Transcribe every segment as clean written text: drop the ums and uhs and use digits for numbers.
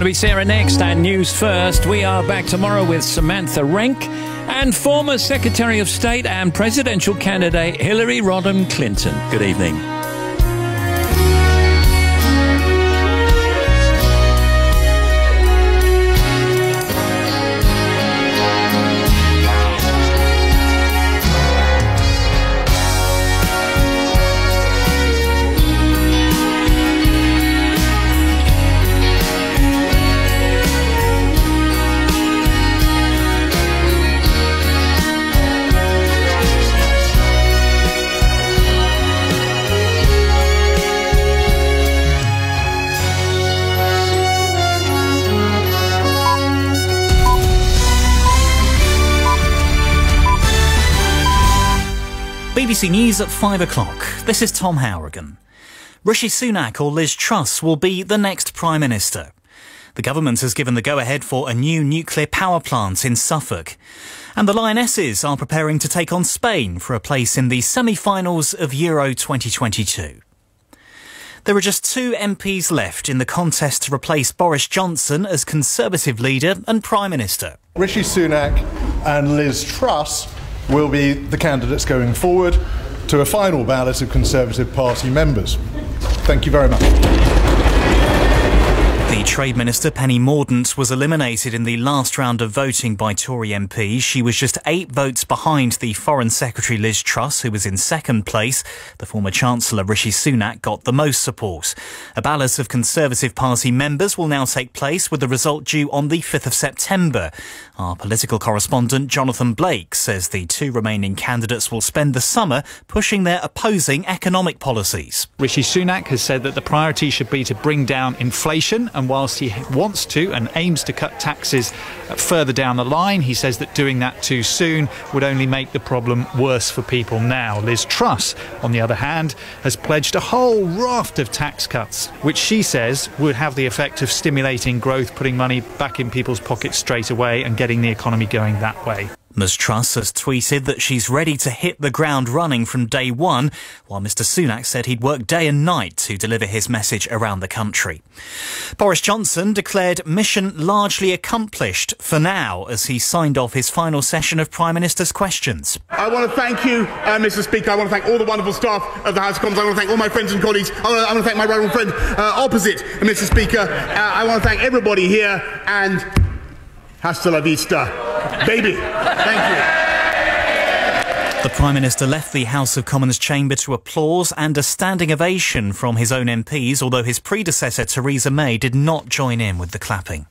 to be Sarah next, and news first. We are back tomorrow with Samantha Renck and former Secretary of State and presidential candidate Hillary Rodham Clinton. Good evening. BBC News at 5 o'clock. This is Tom Howrigan. Rishi Sunak or Liz Truss will be the next Prime Minister. The government has given the go-ahead for a new nuclear power plant in Suffolk. And the Lionesses are preparing to take on Spain for a place in the semi-finals of Euro 2022. There are just 2 MPs left in the contest to replace Boris Johnson as Conservative leader and Prime Minister. Rishi Sunak and Liz Truss will be the candidates going forward to a final ballot of Conservative Party members. Thank you very much. The Trade Minister, Penny Mordaunt, was eliminated in the last round of voting by Tory MPs. She was just 8 votes behind the Foreign Secretary Liz Truss, who was in second place. The former Chancellor Rishi Sunak got the most support. A ballot of Conservative Party members will now take place, with the result due on the 5th of September. Our political correspondent Jonathan Blake says the 2 remaining candidates will spend the summer pushing their opposing economic policies. Rishi Sunak has said that the priority should be to bring down inflation, and whilst he wants to and aims to cut taxes further down the line, he says that doing that too soon would only make the problem worse for people now. Liz Truss, on the other hand, has pledged a whole raft of tax cuts, which she says would have the effect of stimulating growth, putting money back in people's pockets straight away and getting the economy going that way. Ms Truss has tweeted that she's ready to hit the ground running from day one, while Mr Sunak said he'd work day and night to deliver his message around the country. Boris Johnson declared mission largely accomplished for now as he signed off his final session of Prime Minister's questions. I want to thank you, Mr Speaker. I want to thank all the wonderful staff of the House of Commons. I want to thank all my friends and colleagues. I want to thank my right friend opposite, Mr Speaker. I want to thank everybody here, and hasta la vista, baby. Thank you. The Prime Minister left the House of Commons chamber to applause and a standing ovation from his own MPs, although his predecessor Theresa May did not join in with the clapping.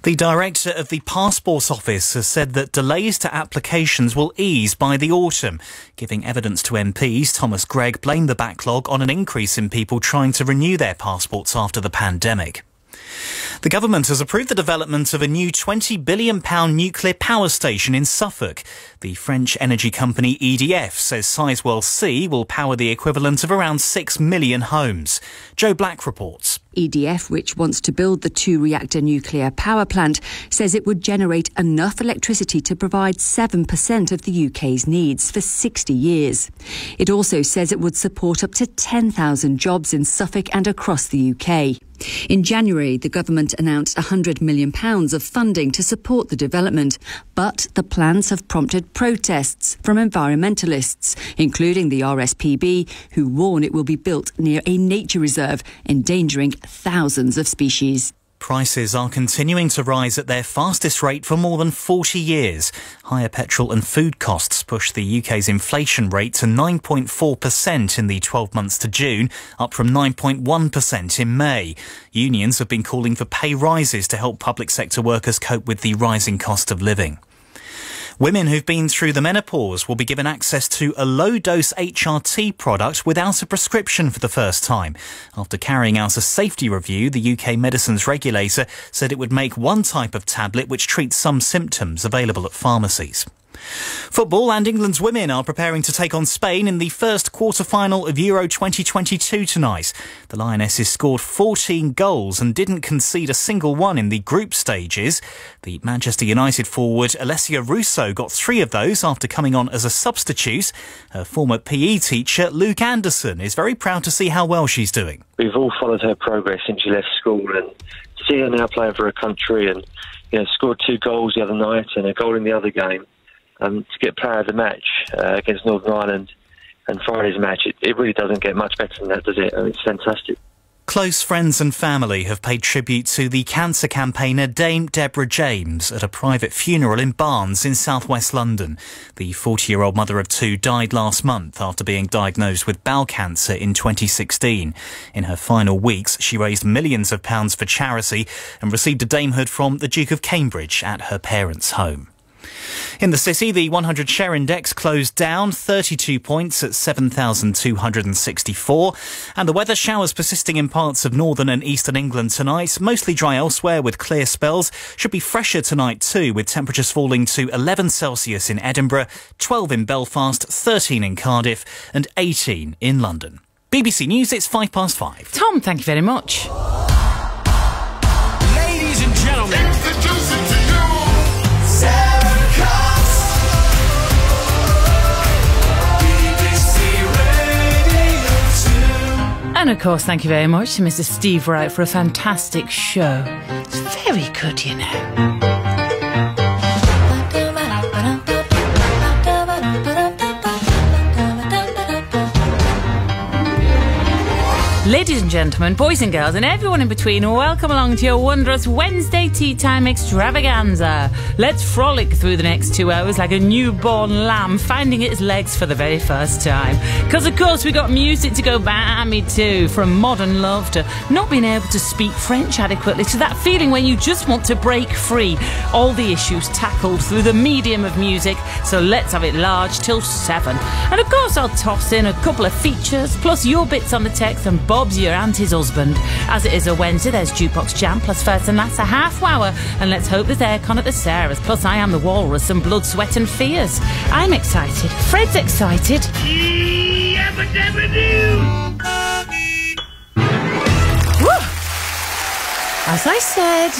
The director of the Passport Office has said that delays to applications will ease by the autumn. Giving evidence to MPs, Thomas Gregg blamed the backlog on an increase in people trying to renew their passports after the pandemic. The government has approved the development of a new £20 billion nuclear power station in Suffolk. The French energy company EDF says Sizewell C will power the equivalent of around 6 million homes. Joe Black reports. EDF, which wants to build the 2-reactor nuclear power plant, says it would generate enough electricity to provide 7% of the UK's needs for 60 years. It also says it would support up to 10,000 jobs in Suffolk and across the UK. In January, the government announced £100 million of funding to support the development, but the plans have prompted protests from environmentalists, including the RSPB, who warn it will be built near a nature reserve, endangering thousands of species. Prices are continuing to rise at their fastest rate for more than 40 years. Higher petrol and food costs pushed the UK's inflation rate to 9.4% in the 12 months to June, up from 9.1% in May. Unions have been calling for pay rises to help public sector workers cope with the rising cost of living. Women who've been through the menopause will be given access to a low-dose HRT product without a prescription for the first time. After carrying out a safety review, the UK medicines regulator said it would make one type of tablet which treats some symptoms available at pharmacies. Football, and England's women are preparing to take on Spain in the first quarter-final of Euro 2022 tonight. The Lionesses scored 14 goals and didn't concede a single one in the group stages. The Manchester United forward Alessia Russo got 3 of those after coming on as a substitute. Her former PE teacher Luke Anderson is very proud to see how well she's doing. We've all followed her progress since she left school, and to see her now playing for her country and scored 2 goals the other night and a goal in the other game. To get player of the match against Northern Ireland and Friday's match, it really doesn't get much better than that, does it? I mean, it's fantastic. Close friends and family have paid tribute to the cancer campaigner Dame Deborah James at a private funeral in Barnes in southwest London. The 40-year-old mother of 2 died last month after being diagnosed with bowel cancer in 2016. In her final weeks, she raised millions of pounds for charity and received a damehood from the Duke of Cambridge at her parents' home. In the city, the 100 share index closed down 32 points at 7,264. And the weather, showers persisting in parts of northern and eastern England tonight. Mostly dry elsewhere with clear spells. Should be fresher tonight too, with temperatures falling to 11 Celsius in Edinburgh, 12 in Belfast, 13 in Cardiff and 18 in London. BBC News, it's 5:05. Tom, thank you very much. Ladies and gentlemen, introducing to you And of course, thank you very much to Mr. Steve Wright for a fantastic show. It's very good, you know. Ladies and gentlemen, boys and girls, and everyone in between, welcome along to your wondrous Wednesday tea time extravaganza. Let's frolic through the next 2 hours like a newborn lamb finding its legs for the very first time. Because, of course, we got music to go balmy to, from modern love to not being able to speak French adequately to that feeling when you just want to break free. All the issues tackled through the medium of music, so let's have it large till 7. And, of course, I'll toss in a couple of features, plus your bits on the text and Bob's your auntie's husband. As it is a Wednesday, there's Jukebox Jam, plus first and last a half hour. And let's hope there's aircon at the Sarahs. Plus I am the walrus and blood, sweat and fears. I'm excited. Fred's excited. Woo! As I said,